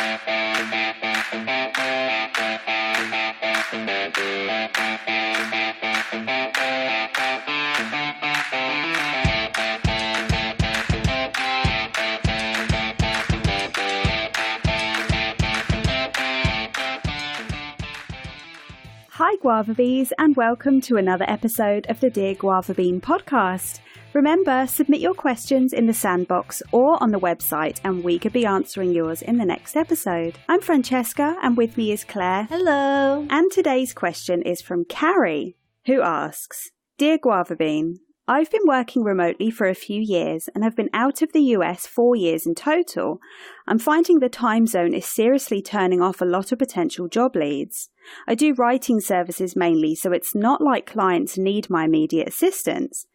Hi Guavabees, and welcome to another episode of the Dear GUAVABEAN podcast. Remember, submit your questions in the sandbox or on the website and we could be answering yours in the next episode. I'm Francesca and with me is Claire. Hello. And today's question is from Carrie, who asks, Dear GUAVABEAN, I've been working remotely for a few years and have been out of the US 4 years in total. I'm finding the time zone is seriously turning off a lot of potential job leads. I do writing services mainly, so it's not like clients need my immediate assistance.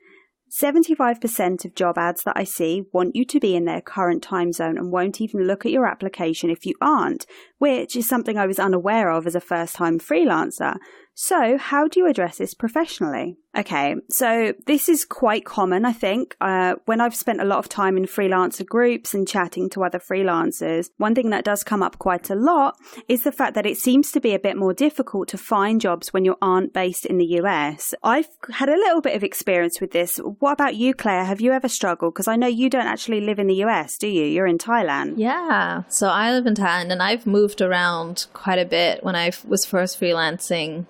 75% of job ads that I see want you to be in their current time zone and won't even look at your application if you aren't, which is something I was unaware of as a first-time freelancer. So how do you address this professionally? Okay, so this is quite common, I think. When I've spent a lot of time in freelancer groups and chatting to other freelancers, one thing that does come up quite a lot is the fact that it seems to be a bit more difficult to find jobs when you aren't based in the US. I've had a little bit of experience with this. What about you, Claire? Have you ever struggled? Because I know you don't actually live in the US, do you? You're in Thailand. Yeah, so I live in Thailand and I've moved around quite a bit when I was first freelancing.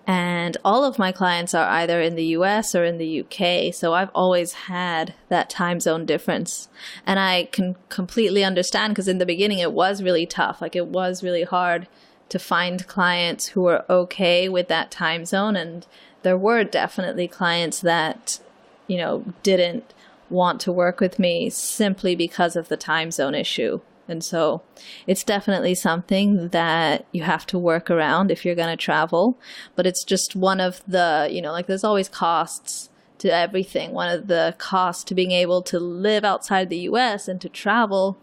And all of my clients are either in the US or in the UK. So I've always had that time zone difference. And I can completely understand because in the beginning it was really tough. Like it was really hard to find clients who were okay with that time zone. And there were definitely clients that, you know, didn't want to work with me simply because of the time zone issue. And so it's definitely something that you have to work around if you're going to travel. But it's just one of the, you know, like there's always costs to everything. One of the costs to being able to live outside the US and to travel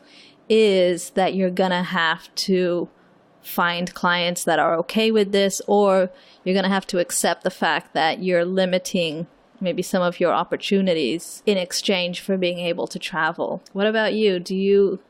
is that you're going to have to find clients that are okay with this, or you're going to have to accept the fact that you're limiting maybe some of your opportunities in exchange for being able to travel. What about you? Do you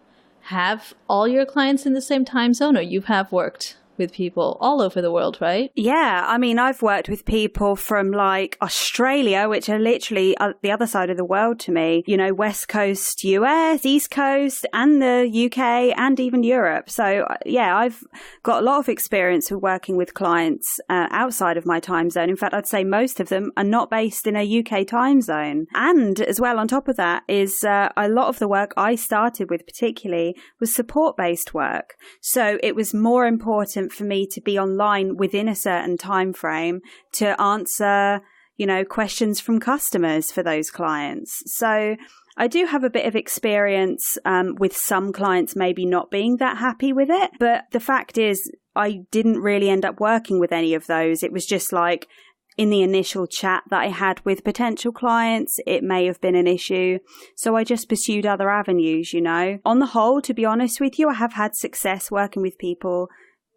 have all your clients in the same time zone, or you have worked with people all over the world, right? Yeah, I mean, I've worked with people from like Australia, which are literally the other side of the world to me, you know, West Coast US, East Coast, and the UK, and even Europe. So yeah, I've got a lot of experience with working with clients outside of my time zone. In fact, I'd say most of them are not based in a UK time zone. And as well, on top of that is a lot of the work I started with particularly was support-based work. So it was more important for me to be online within a certain time frame to answer, you know, questions from customers for those clients. So I do have a bit of experience with some clients maybe not being that happy with it. But the fact is, I didn't really end up working with any of those. It was just like in the initial chat that I had with potential clients, it may have been an issue. So I just pursued other avenues, you know. On the whole, to be honest with you, I have had success working with people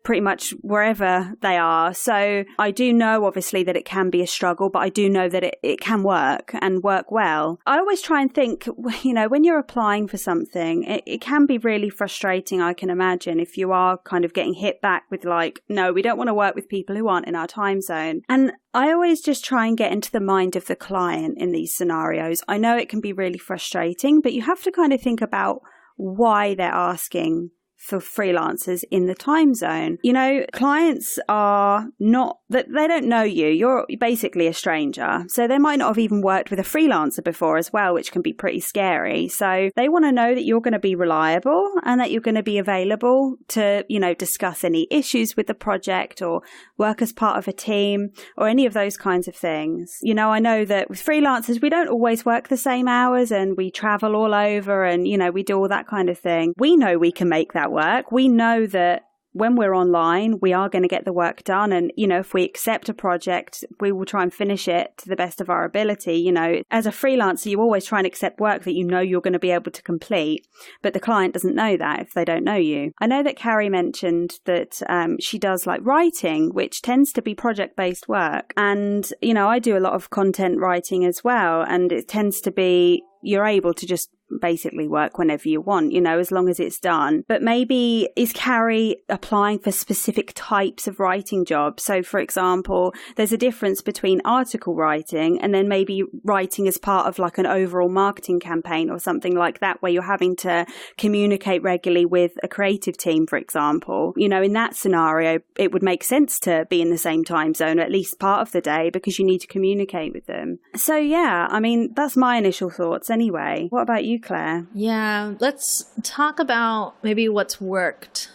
pretty much wherever they are. So I do know obviously that it can be a struggle, but I do know that it can work and work well. I always try and think, you know, when you're applying for something, it can be really frustrating, I can imagine, if you are kind of getting hit back with like, no, we don't want to work with people who aren't in our time zone. And I always just try and get into the mind of the client in these scenarios. I know it can be really frustrating, but you have to kind of think about why they're asking for freelancers in the time zone. You know, clients are not, that they don't know you. You're basically a stranger. So they might not have even worked with a freelancer before as well, which can be pretty scary. So they want to know that you're going to be reliable and that you're going to be available to, you know, discuss any issues with the project or work as part of a team or any of those kinds of things. You know, I know that with freelancers, we don't always work the same hours and we travel all over and, you know, we do all that kind of thing. We know we can make that work. We know that when we're online, we are going to get the work done. And, you know, if we accept a project, we will try and finish it to the best of our ability. You know, as a freelancer, you always try and accept work that you know you're going to be able to complete. But the client doesn't know that if they don't know you. I know that Carrie mentioned that she does like writing, which tends to be project-based work. And, you know, I do a lot of content writing as well. And it tends to be, you're able to just basically work whenever you want, as long as it's done. But maybe is Carrie applying for specific types of writing jobs? So, for example, there's a difference between article writing and then maybe writing as part of like an overall marketing campaign or something like that, where you're having to communicate regularly with a creative team, for example. In that scenario, it would make sense to be in the same time zone at least part of the day because you need to communicate with them. So yeah, I mean, that's my initial thoughts anyway. What about you, Claire? Yeah, let's talk about maybe what's worked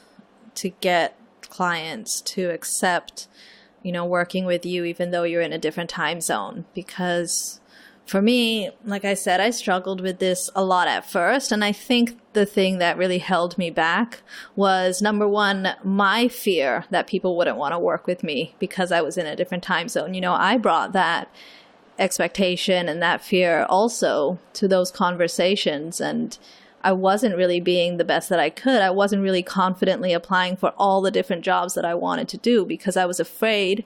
to get clients to accept, working with you even though you're in a different time zone. Because for me, like I said, I struggled with this a lot at first. And I think the thing that really held me back was, number one, my fear that people wouldn't want to work with me because I was in a different time zone. I brought that expectation and that fear also to those conversations. And I wasn't really being the best that I could. I wasn't really confidently applying for all the different jobs that I wanted to do because I was afraid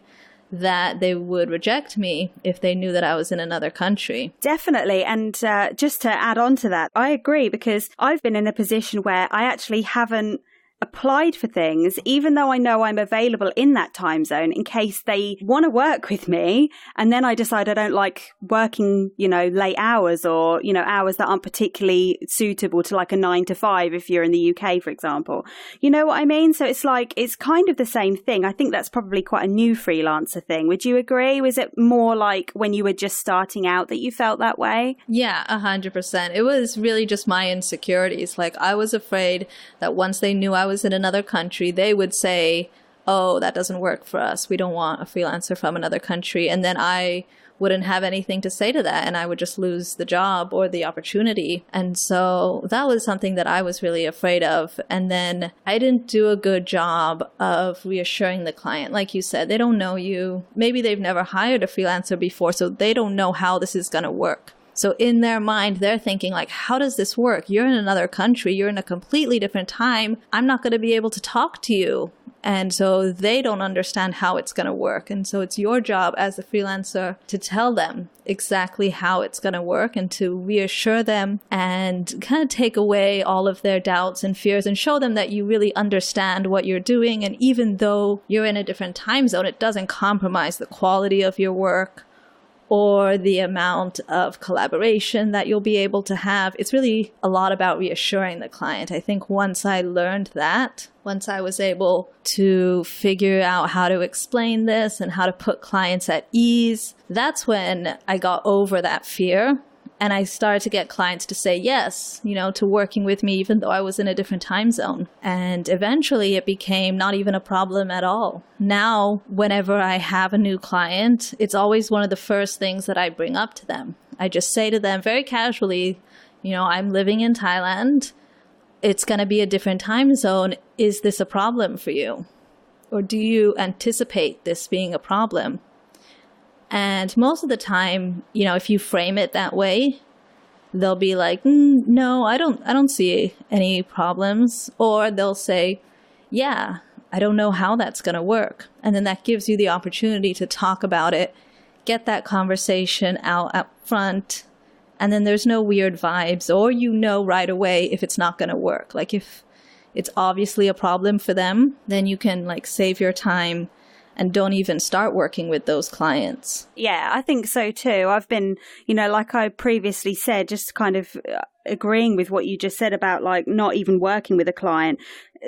that they would reject me if they knew that I was in another country. Definitely. And just to add on to that, I agree, because I've been in a position where I actually haven't applied for things, even though I know I'm available in that time zone in case they want to work with me. And then I decide I don't like working, late hours or, hours that aren't particularly suitable to like a 9 to 5 if you're in the UK, for example. You know what I mean? So it's like, it's kind of the same thing. I think that's probably quite a new freelancer thing. Would you agree? Was it more like when you were just starting out that you felt that way? Yeah, 100%. It was really just my insecurities. Like, I was afraid that once they knew I was in another country, they would say, oh, that doesn't work for us. We don't want a freelancer from another country. And then I wouldn't have anything to say to that, and I would just lose the job or the opportunity. And so that was something that I was really afraid of. And then I didn't do a good job of reassuring the client. Like you said, they don't know you. Maybe they've never hired a freelancer before, so they don't know how this is going to work. So in their mind, they're thinking like, how does this work? You're in another country. You're in a completely different time. I'm not going to be able to talk to you. And so they don't understand how it's going to work. And so it's your job as a freelancer to tell them exactly how it's going to work and to reassure them and kind of take away all of their doubts and fears and show them that you really understand what you're doing. And even though you're in a different time zone, it doesn't compromise the quality of your work or the amount of collaboration that you'll be able to have. It's really a lot about reassuring the client. I think once I learned that, once I was able to figure out how to explain this and how to put clients at ease, that's when I got over that fear. And I started to get clients to say yes, to working with me, even though I was in a different time zone. And eventually it became not even a problem at all. Now, whenever I have a new client, it's always one of the first things that I bring up to them. I just say to them very casually, I'm living in Thailand. It's going to be a different time zone. Is this a problem for you? Or do you anticipate this being a problem? And most of the time, if you frame it that way, they'll be like, no, I don't see any problems. Or they'll say, yeah, I don't know how that's going to work. And then that gives you the opportunity to talk about it, get that conversation out up front. And then there's no weird vibes, or right away if it's not going to work. Like if it's obviously a problem for them, then you can save your time and don't even start working with those clients. Yeah, I think so too. I've been, like I previously said, just kind of agreeing with what you just said about not even working with a client.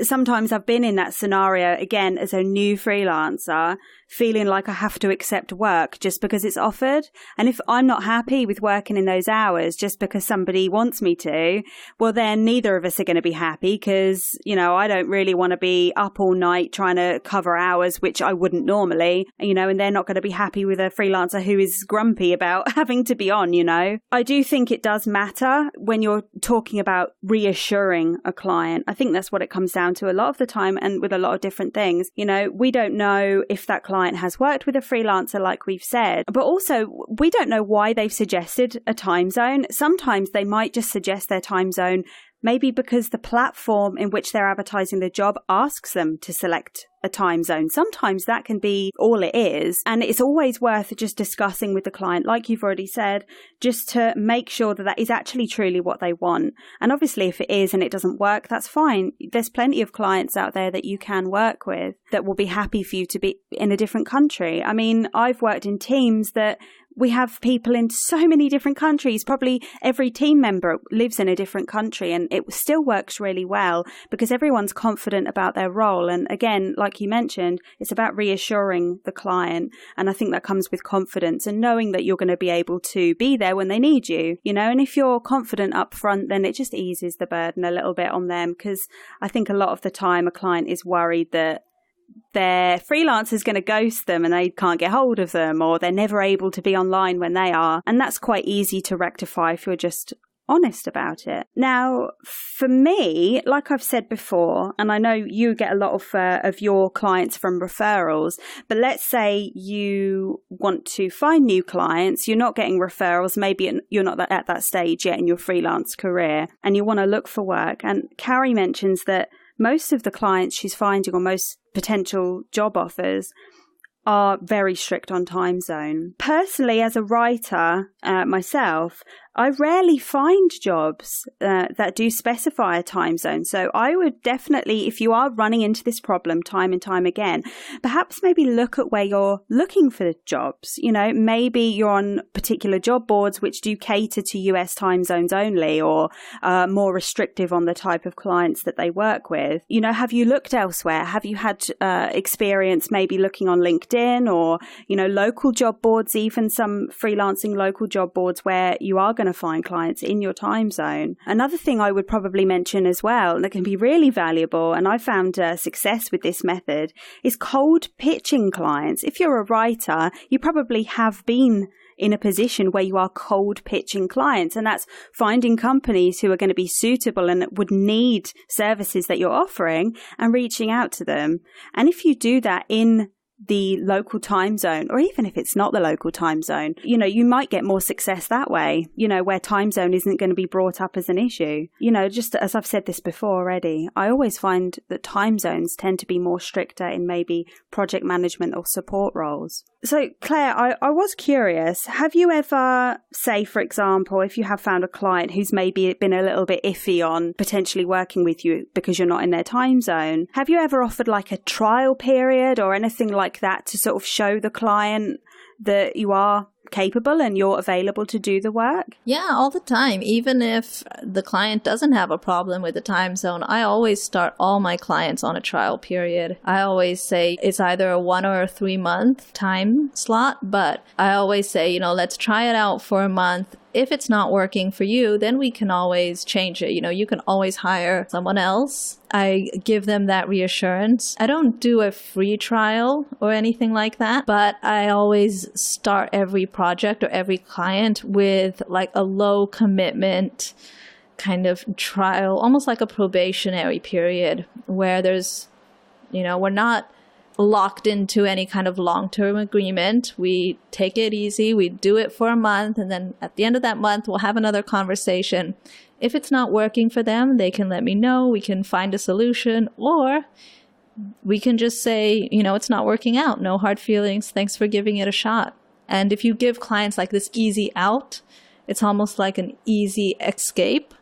Sometimes I've been in that scenario again as a new freelancer, feeling like I have to accept work just because it's offered. And if I'm not happy with working in those hours just because somebody wants me to, well, then neither of us are going to be happy because, I don't really want to be up all night trying to cover hours, which I wouldn't normally, and they're not going to be happy with a freelancer who is grumpy about having to be on, I do think it does matter when you're talking about reassuring a client. I think that's what it comes down to a lot of the time, and with a lot of different things. We don't know if that client has worked with a freelancer, like we've said, but also we don't know why they've suggested a time zone. Sometimes they might just suggest their time zone maybe because the platform in which they're advertising the job asks them to select a time zone. Sometimes that can be all it is. And it's always worth just discussing with the client, like you've already said, just to make sure that that is actually truly what they want. And obviously, if it is and it doesn't work, that's fine. There's plenty of clients out there that you can work with that will be happy for you to be in a different country. I mean, I've worked in teams that we have people in so many different countries. Probably every team member lives in a different country, and it still works really well because everyone's confident about their role. And again, like you mentioned, it's about reassuring the client. And I think that comes with confidence and knowing that you're going to be able to be there when they need you, and if you're confident up front, then it just eases the burden a little bit on them, because I think a lot of the time a client is worried that their freelancer is going to ghost them and they can't get hold of them, or they're never able to be online when they are. And that's quite easy to rectify if you're just honest about it. Now, for me, like I've said before, and I know you get a lot of your clients from referrals, but let's say you want to find new clients, you're not getting referrals, maybe you're not at that stage yet in your freelance career, and you want to look for work. And Carrie mentions that most of the clients she's finding, or most potential job offers, are very strict on time zone. Personally, as a writer myself, I rarely find jobs that do specify a time zone. So I would definitely, if you are running into this problem time and time again, perhaps maybe look at where you're looking for jobs. Maybe you're on particular job boards which do cater to US time zones only, or more restrictive on the type of clients that they work with. Have you looked elsewhere? Have you had experience maybe looking on LinkedIn or, local job boards, even some freelancing local job boards where you are going to find clients in your time zone? Another thing I would probably mention as well that can be really valuable, and I found success with this method, is cold pitching clients. If you're a writer, you probably have been in a position where you are cold pitching clients, and that's finding companies who are going to be suitable and would need services that you're offering and reaching out to them. And if you do that in the local time zone, or even if it's not the local time zone, you might get more success that way, where time zone isn't going to be brought up as an issue. Just as I've said this before already, I always find that time zones tend to be more stricter in maybe project management or support roles. So Claire, I was curious, have you ever, say for example, if you have found a client who's maybe been a little bit iffy on potentially working with you because you're not in their time zone, have you ever offered like a trial period or anything like that to sort of show the client that you are capable and you're available to do the work? Yeah, all the time. Even if the client doesn't have a problem with the time zone, I always start all my clients on a trial period. I always say it's either a 1 or a 3 month time slot, but I always say, let's try it out for a month. If it's not working for you, then we can always change it. You can always hire someone else. I give them that reassurance. I don't do a free trial or anything like that, but I always start every project or every client with like a low commitment kind of trial, almost like a probationary period where there's, we're not locked into any kind of long-term agreement. We take it easy. We do it for a month. And then at the end of that month, we'll have another conversation. If it's not working for them, they can let me know. We can find a solution, or we can just say, it's not working out. No hard feelings. Thanks for giving it a shot. And if you give clients like this easy out, it's almost like an easy escape,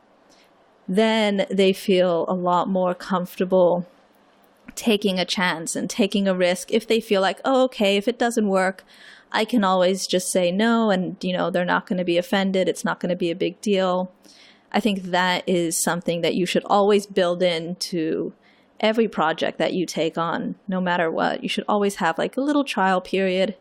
then they feel a lot more comfortable taking a chance and taking a risk. If they feel like, oh, okay, if it doesn't work, I can always just say no, and they're not going to be offended. It's not going to be a big deal. I think that is something that you should always build into every project that you take on, no matter what. You should always have like a little trial period,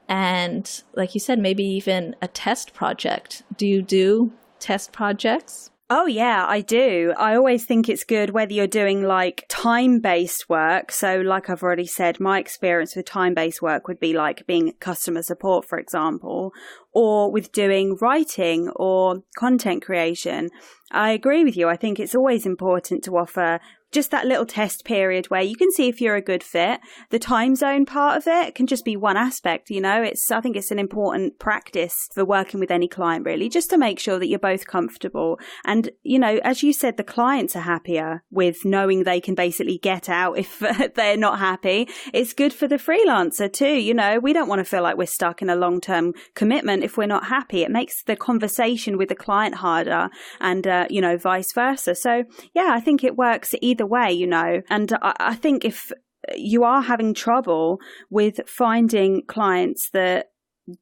and like you said, maybe even a test project. Do you do test projects? Oh, yeah, I do. I always think it's good whether you're doing like time-based work. So like I've already said, my experience with time-based work would be like being customer support, for example, or with doing writing or content creation. I agree with you. I think it's always important to offer just that little test period where you can see if you're a good fit. The time zone part of it can just be one aspect, you know. I think it's an important practice for working with any client, really, just to make sure that you're both comfortable. And, you know, as you said, the clients are happier with knowing they can basically get out if they're not happy. It's good for the freelancer too. You know, we don't want to feel like we're stuck in a long-term commitment if we're not happy. It makes the conversation with the client harder, and, you know, vice versa. So, yeah, I think it works either way, you know. And I think if you are having trouble with finding clients that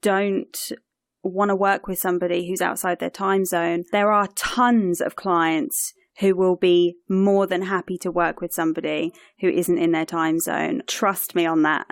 don't want to work with somebody who's outside their time zone, there are tons of clients who will be more than happy to work with somebody who isn't in their time zone. Trust me on that.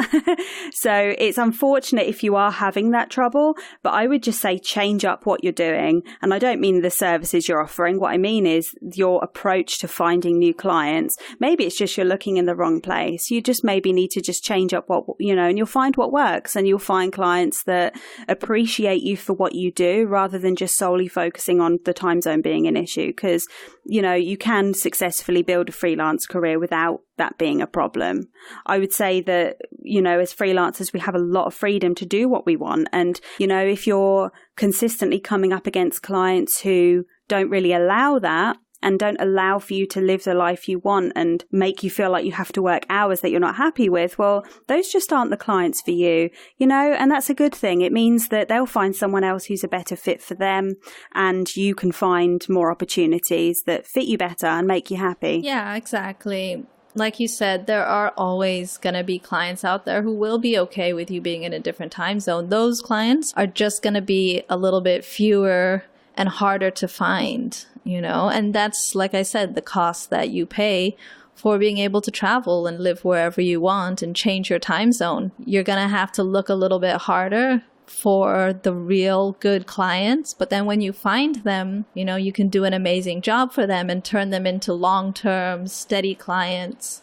So it's unfortunate if you are having that trouble, but I would just say change up what you're doing. And I don't mean the services you're offering. What I mean is your approach to finding new clients. Maybe it's just you're looking in the wrong place. You just maybe need to just change up what, you know, and you'll find what works, and you'll find clients that appreciate you for what you do rather than just solely focusing on the time zone being an issue. Because, you know, you can successfully build a freelance career without that being a problem. I would say that, you know, as freelancers, we have a lot of freedom to do what we want. And, you know, if you're consistently coming up against clients who don't really allow that, and don't allow for you to live the life you want and make you feel like you have to work hours that you're not happy with, well, those just aren't the clients for you, you know, and that's a good thing. It means that they'll find someone else who's a better fit for them, and you can find more opportunities that fit you better and make you happy. Yeah, exactly. Like you said, there are always going to be clients out there who will be okay with you being in a different time zone. Those clients are just going to be a little bit fewer and harder to find, you know, and that's, like I said, the cost that you pay for being able to travel and live wherever you want and change your time zone. You're going to have to look a little bit harder for the real good clients, but then when you find them, you know, you can do an amazing job for them and turn them into long-term, steady clients.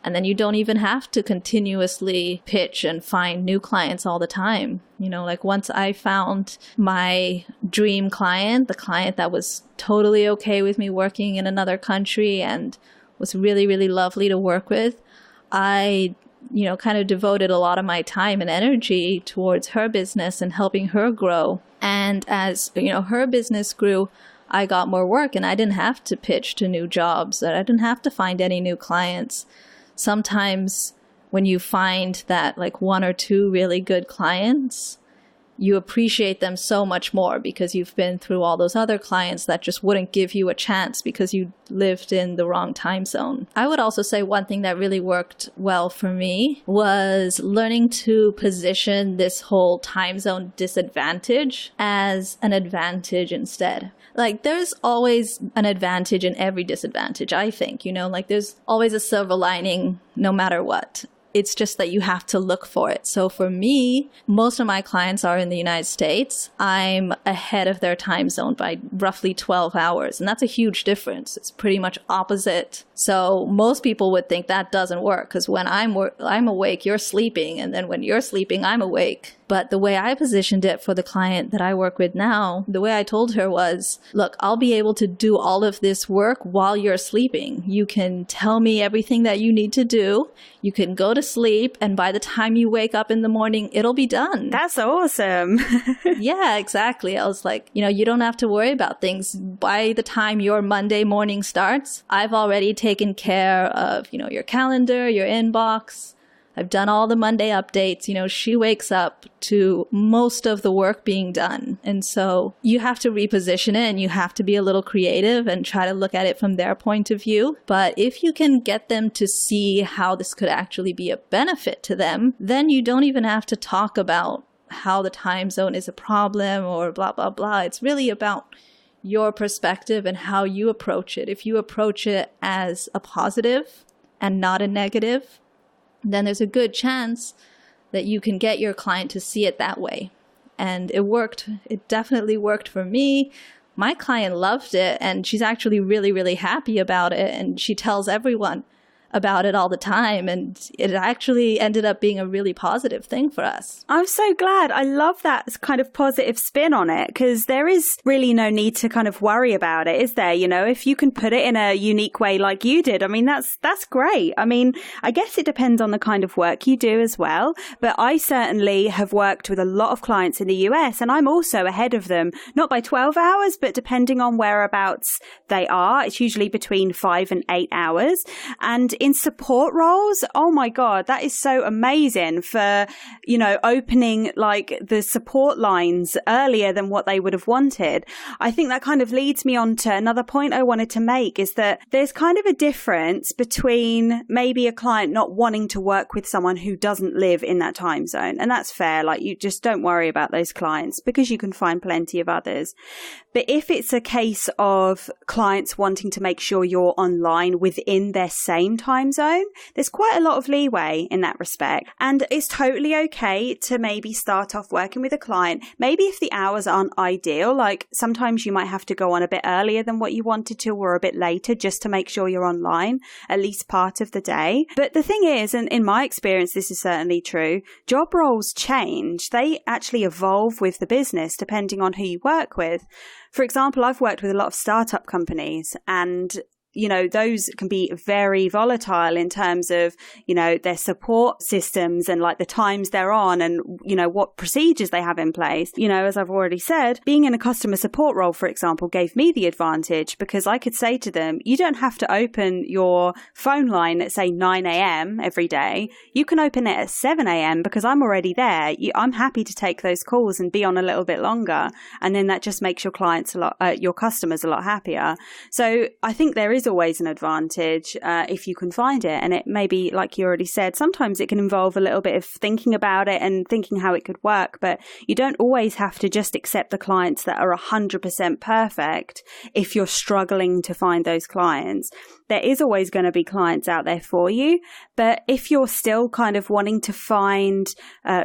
And then you don't even have to continuously pitch and find new clients all the time. You know, like once I found my dream client, the client that was totally okay with me working in another country and was really, really lovely to work with, I, you know, kind of devoted a lot of my time and energy towards her business and helping her grow. And as, you know, her business grew, I got more work and I didn't have to pitch to new jobs. I didn't have to find any new clients. Sometimes when you find that like one or two really good clients, you appreciate them so much more because you've been through all those other clients that just wouldn't give you a chance because you lived in the wrong time zone. I would also say one thing that really worked well for me was learning to position this whole time zone disadvantage as an advantage instead. Like, there's always an advantage in every disadvantage, I think, you know, like there's always a silver lining no matter what. It's just that you have to look for it. So for me, most of my clients are in the United States. I'm ahead of their time zone by roughly 12 hours. And that's a huge difference. It's pretty much opposite. So most people would think that doesn't work because when I'm awake, you're sleeping. And then when you're sleeping, I'm awake. But the way I positioned it for the client that I work with now, the way I told her was, look, I'll be able to do all of this work while you're sleeping. You can tell me everything that you need to do. You can go to sleep. And by the time you wake up in the morning, it'll be done. That's awesome. Yeah, exactly. I was like, you know, you don't have to worry about things. By the time your Monday morning starts, I've already taken care of, you know, your calendar, your inbox. I've done all the Monday updates. You know, she wakes up to most of the work being done. And so you have to reposition it and you have to be a little creative and try to look at it from their point of view. But if you can get them to see how this could actually be a benefit to them, then you don't even have to talk about how the time zone is a problem or blah, blah, blah. It's really about your perspective and how you approach it. If you approach it as a positive and not a negative, then there's a good chance that you can get your client to see it that way. And it worked. It definitely worked for me. My client loved it, and she's actually really, really happy about it. And she tells everyone, about it all the time. And it actually ended up being a really positive thing for us. I'm so glad. I love that kind of positive spin on it, because there is really no need to kind of worry about it, is there? You know, if you can put it in a unique way like you did, I mean, that's great. I mean, I guess it depends on the kind of work you do as well. But I certainly have worked with a lot of clients in the US, and I'm also ahead of them, not by 12 hours, but depending on whereabouts they are, it's usually between 5 and 8 hours. And in support roles, oh my God, that is so amazing for, you know, opening like the support lines earlier than what they would have wanted. I think that kind of leads me on to another point I wanted to make, is that there's kind of a difference between maybe a client not wanting to work with someone who doesn't live in that time zone. And that's fair. Like, you just don't worry about those clients because you can find plenty of others. But if it's a case of clients wanting to make sure you're online within their same time zone, there's quite a lot of leeway in that respect. And it's totally okay to maybe start off working with a client. Maybe if the hours aren't ideal, like sometimes you might have to go on a bit earlier than what you wanted to, or a bit later, just to make sure you're online at least part of the day. But the thing is, and in my experience, this is certainly true, job roles change. They actually evolve with the business depending on who you work with. For example, I've worked with a lot of startup companies, and you know, those can be very volatile in terms of, you know, their support systems and like the times they're on and, you know, what procedures they have in place. You know, as I've already said, being in a customer support role, for example, gave me the advantage because I could say to them, you don't have to open your phone line at say 9 a.m. every day. You can open it at 7 a.m. because I'm already there. I'm happy to take those calls and be on a little bit longer. And then that just makes your clients your customers a lot happier. So I think there is always an advantage if you can find it. And it may be, like you already said, sometimes it can involve a little bit of thinking about it and thinking how it could work, but you don't always have to just accept the clients that are 100% perfect if you're struggling to find those clients. There is always going to be clients out there for you, but if you're still kind of wanting to find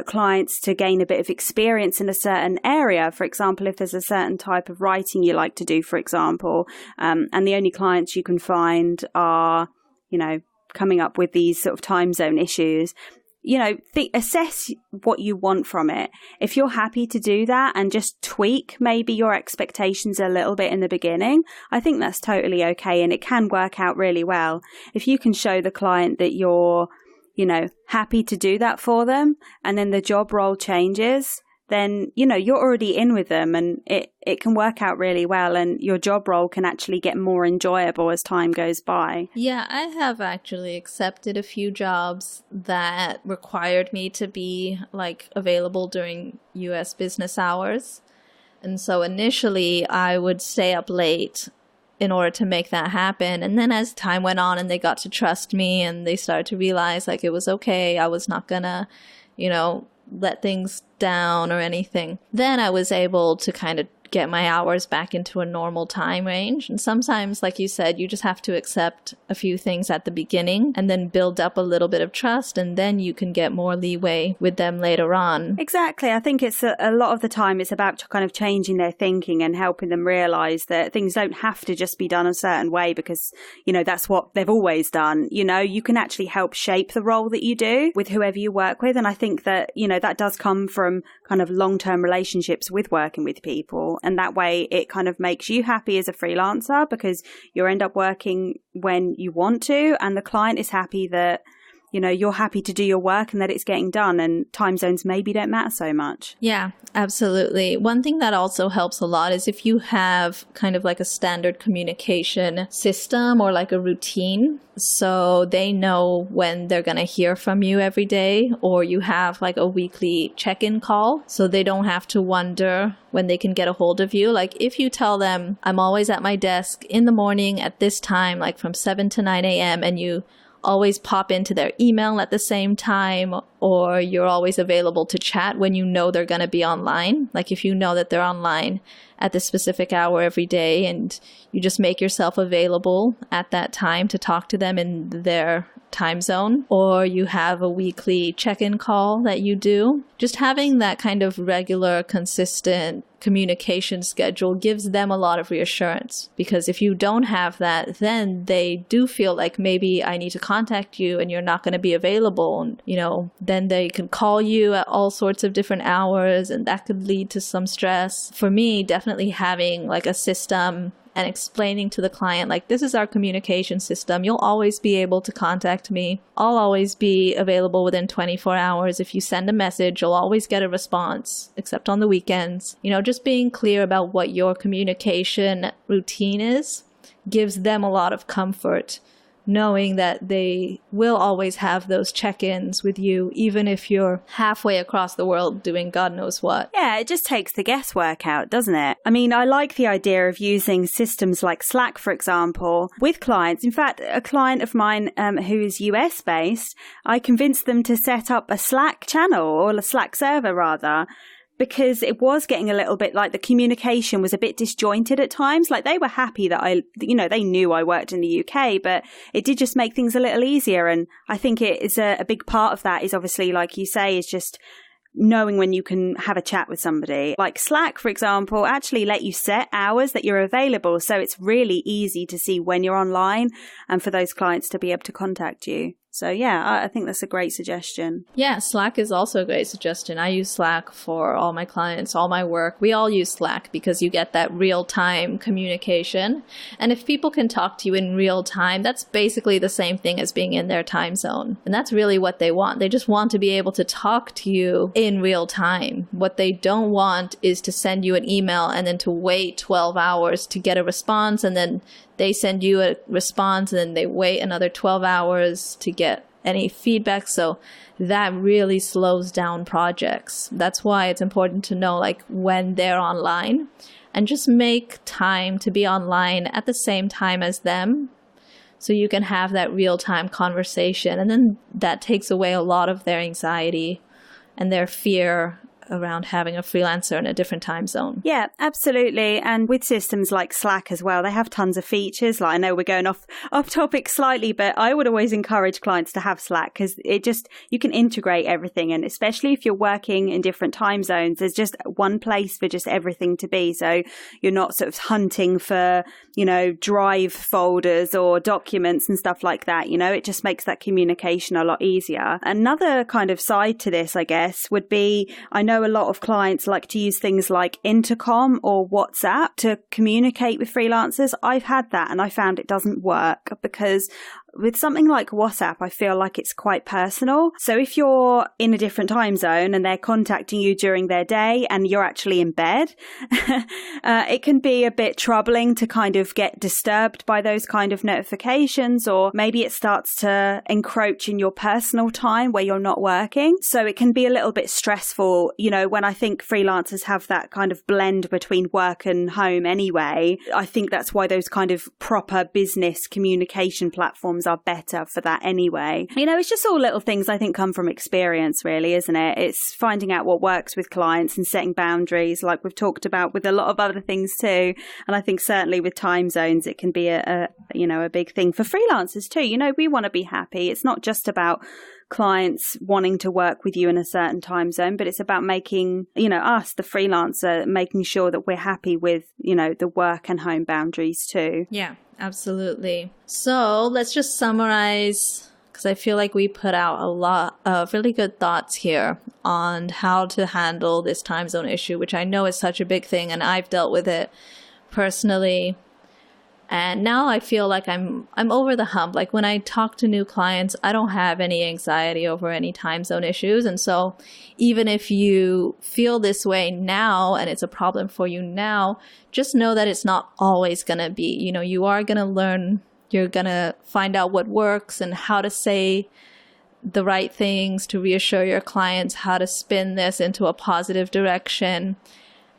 clients to gain a bit of experience in a certain area, for example, if there's a certain type of writing you like to do, for example, and the only clients you can find are, you know, coming up with these sort of time zone issues, you know, assess what you want from it. If you're happy to do that and just tweak maybe your expectations a little bit in the beginning, I think that's totally okay, and it can work out really well. If you can show the client that you're, you know, happy to do that for them, and then the job role changes, then, you know, you're already in with them, and it can work out really well, and your job role can actually get more enjoyable as time goes by. Yeah, I have actually accepted a few jobs that required me to be like available during US business hours. And so initially I would stay up late in order to make that happen. And then as time went on and they got to trust me and they started to realize like it was okay, I was not gonna, you know, let things down or anything, then I was able to kind of get my hours back into a normal time range. And sometimes, like you said, you just have to accept a few things at the beginning and then build up a little bit of trust, and then you can get more leeway with them later on. Exactly. I think it's a lot of the time it's about kind of changing their thinking and helping them realize that things don't have to just be done a certain way because, you know, that's what they've always done. You know, you can actually help shape the role that you do with whoever you work with. And I think that, you know, that does come from kind of long-term relationships with working with people. And that way it kind of makes you happy as a freelancer because you end up working when you want to, and the client is happy that, you know, you're happy to do your work and that it's getting done, and time zones maybe don't matter so much. Yeah, absolutely. One thing that also helps a lot is if you have kind of like a standard communication system or like a routine, so they know when they're going to hear from you every day, or you have like a weekly check-in call, so they don't have to wonder when they can get a hold of you. Like if you tell them, I'm always at my desk in the morning at this time, like from 7 to 9 a.m., and you always pop into their email at the same time, or you're always available to chat when you know they're going to be online. Like if you know that they're online at this specific hour every day and you just make yourself available at that time to talk to them in their time zone, or you have a weekly check-in call that you do. Just having that kind of regular, consistent communication schedule gives them a lot of reassurance, because if you don't have that, then they do feel like maybe I need to contact you and you're not going to be available. And, then they can call you at all sorts of different hours, and that could lead to some stress. For me, definitely having like a system and explaining to the client, like, this is our communication system. You'll always be able to contact me. I'll always be available within 24 hours. If you send a message, you'll always get a response, except on the weekends. Just being clear about what your communication routine is gives them a lot of comfort, knowing that they will always have those check-ins with you, even if you're halfway across the world doing God knows what. Yeah, it just takes the guesswork out, doesn't it? I mean, I like the idea of using systems like Slack, for example, with clients. In fact, a client of mine who is US-based, I convinced them to set up a Slack channel, or a Slack server rather, because it was getting a little bit like the communication was a bit disjointed at times. Like they were happy that they knew I worked in the UK, but it did just make things a little easier. And I think it is a big part of that is obviously, like you say, is just knowing when you can have a chat with somebody. Like Slack, for example, actually let you set hours that you're available. So it's really easy to see when you're online and for those clients to be able to contact you. So yeah, I think that's a great suggestion. Yeah, Slack is also a great suggestion. I use Slack for all my clients, all my work. We all use Slack because you get that real-time communication. And if people can talk to you in real time, that's basically the same thing as being in their time zone. And that's really what they want. They just want to be able to talk to you in real time. What they don't want is to send you an email and then to wait 12 hours to get a response, and then they send you a response and then they wait another 12 hours to get any feedback. So that really slows down projects. That's why it's important to know like when they're online, and just make time to be online at the same time as them, so you can have that real-time conversation. And then that takes away a lot of their anxiety and their fear around having a freelancer in a different time zone. Yeah, absolutely. And with systems like Slack as well, they have tons of features. Like, I know we're going off topic slightly, but I would always encourage clients to have Slack because you can integrate everything. And especially if you're working in different time zones, there's just one place for just everything to be. So you're not sort of hunting for, drive folders or documents and stuff like that. It just makes that communication a lot easier. Another kind of side to this, I guess, would be, I know a lot of clients like to use things like Intercom or WhatsApp to communicate with freelancers. I've had that and I found it doesn't work because with something like WhatsApp, I feel like it's quite personal. So if you're in a different time zone and they're contacting you during their day and you're actually in bed, it can be a bit troubling to kind of get disturbed by those kind of notifications, or maybe it starts to encroach in your personal time where you're not working. So it can be a little bit stressful, when I think freelancers have that kind of blend between work and home anyway. I think that's why those kind of proper business communication platforms are better for that anyway. It's just all little things I think come from experience, really, isn't it? It's finding out what works with clients and setting boundaries, like we've talked about with a lot of other things too. And I think certainly with time zones, it can be a big thing for freelancers too. We want to be happy. It's not just about clients wanting to work with you in a certain time zone, but it's about making, us, the freelancer, making sure that we're happy with, the work and home boundaries too. Yeah, absolutely. So let's just summarize, because I feel like we put out a lot of really good thoughts here on how to handle this time zone issue, which I know is such a big thing, and I've dealt with it personally. And now I feel like I'm over the hump. Like when I talk to new clients, I don't have any anxiety over any time zone issues. And so even if you feel this way now and it's a problem for you now, just know that it's not always going to be. You are going to learn, you're going to find out what works and how to say the right things to reassure your clients, how to spin this into a positive direction.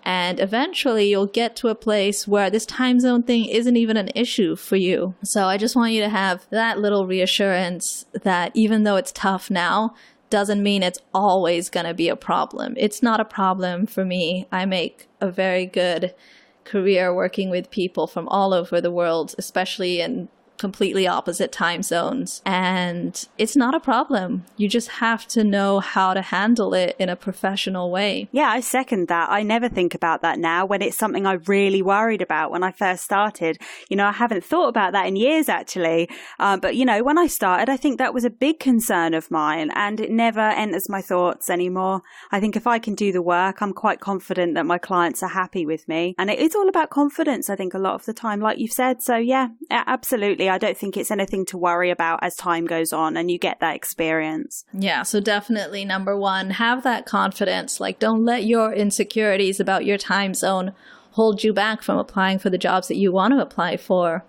And eventually you'll get to a place where this time zone thing isn't even an issue for you. So I just want you to have that little reassurance that even though it's tough now, doesn't mean it's always going to be a problem. It's not a problem for me. I make a very good career working with people from all over the world, especially in completely opposite time zones. And it's not a problem. You just have to know how to handle it in a professional way. Yeah, I second that. I never think about that now when it's something I really worried about when I first started. I haven't thought about that in years, actually. But, when I started, I think that was a big concern of mine, and it never enters my thoughts anymore. I think if I can do the work, I'm quite confident that my clients are happy with me. And it is all about confidence, I think, a lot of the time, like you've said. So, yeah, absolutely. I don't think it's anything to worry about as time goes on and you get that experience. Yeah, so definitely number one, have that confidence. Like, don't let your insecurities about your time zone hold you back from applying for the jobs that you want to apply for.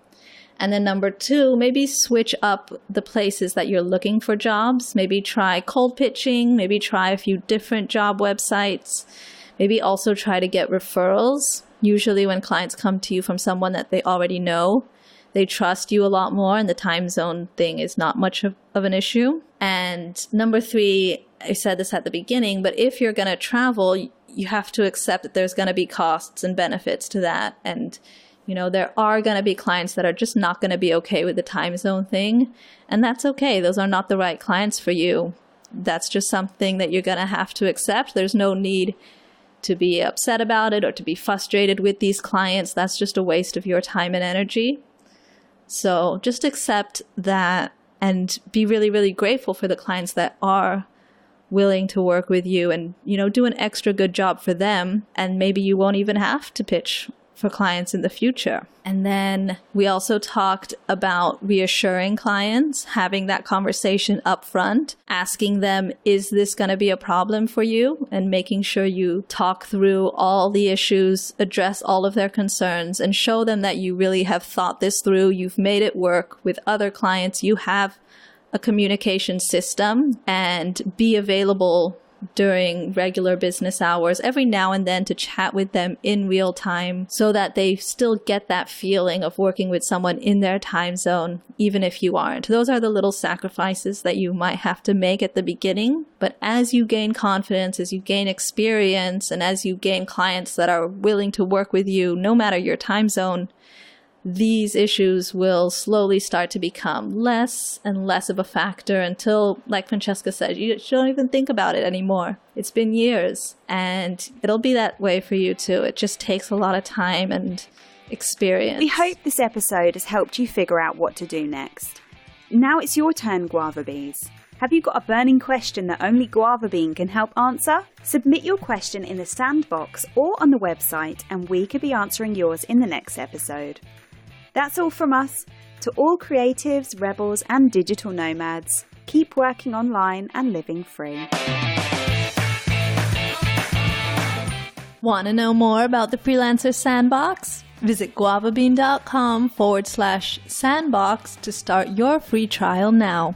And then number two, maybe switch up the places that you're looking for jobs. Maybe try cold pitching, maybe try a few different job websites. Maybe also try to get referrals. Usually when clients come to you from someone that they already know, they trust you a lot more, and the time zone thing is not much of an issue. And number three, I said this at the beginning, but if you're going to travel, you have to accept that there's going to be costs and benefits to that. And, there are going to be clients that are just not going to be okay with the time zone thing. And that's okay. Those are not the right clients for you. That's just something that you're going to have to accept. There's no need to be upset about it or to be frustrated with these clients. That's just a waste of your time and energy. So just accept that and be really, really grateful for the clients that are willing to work with you and, do an extra good job for them. And maybe you won't even have to pitch for clients in the future. And then we also talked about reassuring clients, having that conversation up front, asking them, is this going to be a problem for you? And making sure you talk through all the issues, address all of their concerns, and show them that you really have thought this through. You've made it work with other clients. You have a communication system, and be available during regular business hours every now and then to chat with them in real time so that they still get that feeling of working with someone in their time zone, even if you aren't. Those are the little sacrifices that you might have to make at the beginning. But as you gain confidence, as you gain experience, and as you gain clients that are willing to work with you, no matter your time zone, these issues will slowly start to become less and less of a factor until, like Francesca said, you don't even think about it anymore. It's been years, and it'll be that way for you too. It just takes a lot of time and experience. We hope this episode has helped you figure out what to do next. Now it's your turn, Guava Bees. Have you got a burning question that only Guava Bean can help answer? Submit your question in the sandbox or on the website, and we could be answering yours in the next episode. That's all from us. To all creatives, rebels, and digital nomads, keep working online and living free. Want to know more about the Freelancer Sandbox? Visit guavabean.com/sandbox to start your free trial now.